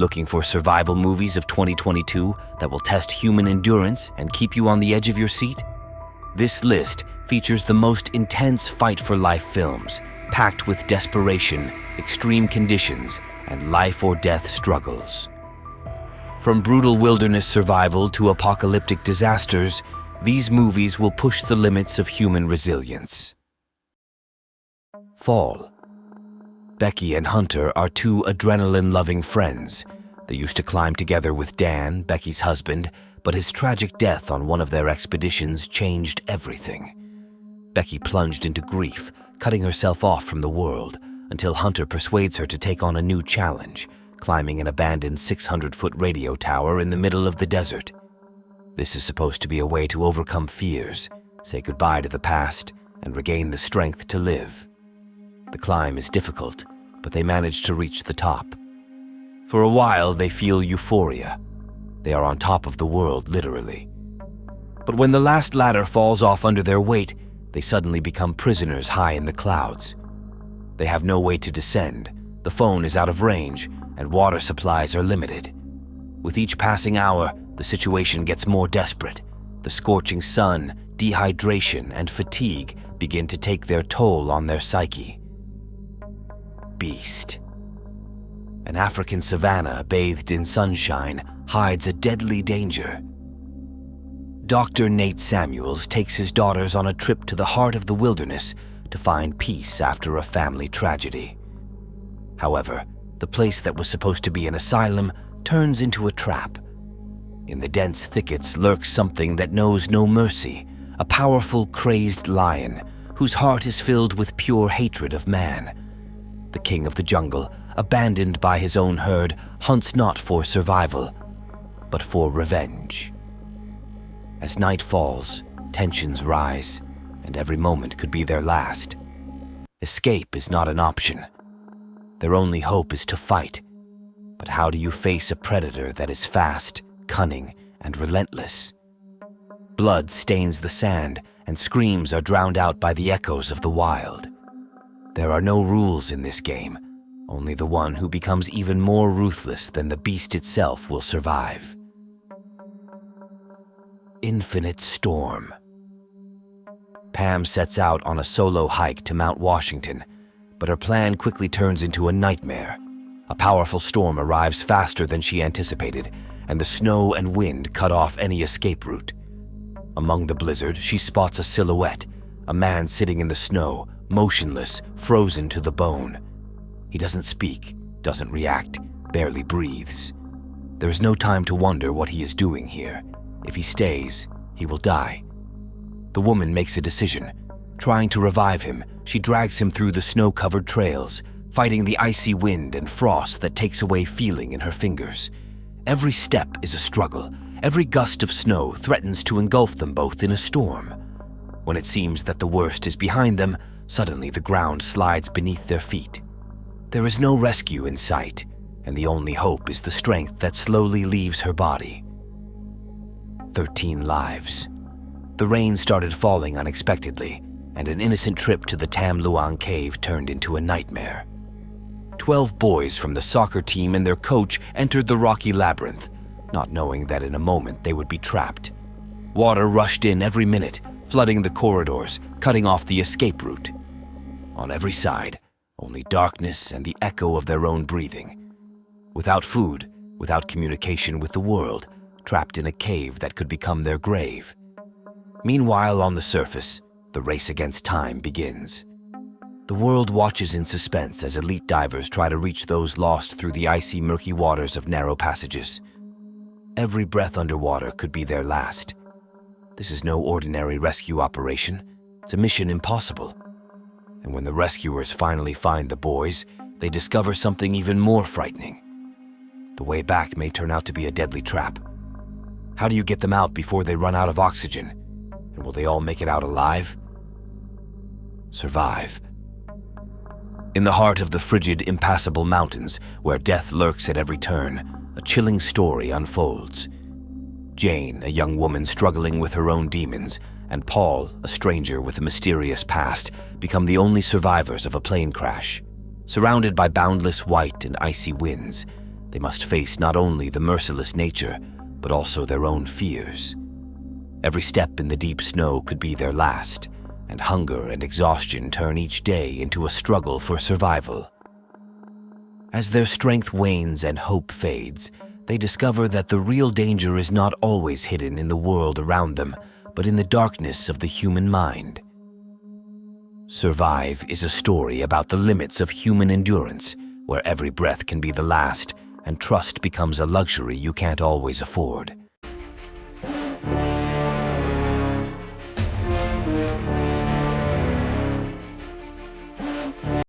Looking for survival movies of 2022 that will test human endurance and keep you on the edge of your seat? This list features the most intense fight-for-life films, packed with desperation, extreme conditions, and life-or-death struggles. From brutal wilderness survival to apocalyptic disasters, these movies will push the limits of human resilience. Fall. Becky and Hunter are two adrenaline-loving friends. They used to climb together with Dan, Becky's husband, but his tragic death on one of their expeditions changed everything. Becky plunged into grief, cutting herself off from the world, until Hunter persuades her to take on a new challenge, climbing an abandoned 600-foot radio tower in the middle of the desert. This is supposed to be a way to overcome fears, say goodbye to the past, and regain the strength to live. The climb is difficult, but they manage to reach the top. For a while, they feel euphoria. They are on top of the world, literally. But when the last ladder falls off under their weight, they suddenly become prisoners high in the clouds. They have no way to descend, the phone is out of range, and water supplies are limited. With each passing hour, the situation gets more desperate. The scorching sun, dehydration, and fatigue begin to take their toll on their psyche. Beast. An African savanna bathed in sunshine hides a deadly danger. Dr. Nate Samuels takes his daughters on a trip to the heart of the wilderness to find peace after a family tragedy. However, the place that was supposed to be an asylum turns into a trap. In the dense thickets lurks something that knows no mercy, a powerful, crazed lion whose heart is filled with pure hatred of man. The king of the jungle, abandoned by his own herd, hunts not for survival, but for revenge. As night falls, tensions rise, and every moment could be their last. Escape is not an option. Their only hope is to fight. But how do you face a predator that is fast, cunning, and relentless? Blood stains the sand, and screams are drowned out by the echoes of the wild. There are no rules in this game. Only the one who becomes even more ruthless than the beast itself will survive. Infinite Storm. Pam sets out on a solo hike to Mount Washington, but her plan quickly turns into a nightmare. A powerful storm arrives faster than she anticipated, and the snow and wind cut off any escape route. Among the blizzard, she spots a silhouette, a man sitting in the snow, motionless, frozen to the bone. He doesn't speak, doesn't react, barely breathes. There is no time to wonder what he is doing here. If he stays, he will die. The woman makes a decision. Trying to revive him, she drags him through the snow-covered trails, fighting the icy wind and frost that takes away feeling in her fingers. Every step is a struggle. Every gust of snow threatens to engulf them both in a storm. When it seems that the worst is behind them, suddenly the ground slides beneath their feet. There is no rescue in sight, and the only hope is the strength that slowly leaves her body. 13 lives. The rain started falling unexpectedly, and an innocent trip to the Tam Luang cave turned into a nightmare. 12 boys from the soccer team and their coach entered the rocky labyrinth, not knowing that in a moment they would be trapped. Water rushed in every minute, flooding the corridors, cutting off the escape route. On every side, only darkness and the echo of their own breathing. Without food, without communication with the world, trapped in a cave that could become their grave. Meanwhile, on the surface, the race against time begins. The world watches in suspense as elite divers try to reach those lost through the icy, murky waters of narrow passages. Every breath underwater could be their last. This is no ordinary rescue operation. It's a mission impossible. And when the rescuers finally find the boys, they discover something even more frightening. The way back may turn out to be a deadly trap. How do you get them out before they run out of oxygen? And will they all make it out alive? Survive. In the heart of the frigid, impassable mountains, where death lurks at every turn, a chilling story unfolds. Jane, a young woman struggling with her own demons, and Paul, a stranger with a mysterious past, become the only survivors of a plane crash. Surrounded by boundless white and icy winds, They must face not only the merciless nature, but also their own fears. Every step in the deep snow could be their last, and hunger and exhaustion turn each day into a struggle for survival. As their strength wanes and hope fades, they discover that the real danger is not always hidden in the world around them, but in the darkness of the human mind. Survive is a story about the limits of human endurance, where every breath can be the last, and trust becomes a luxury you can't always afford.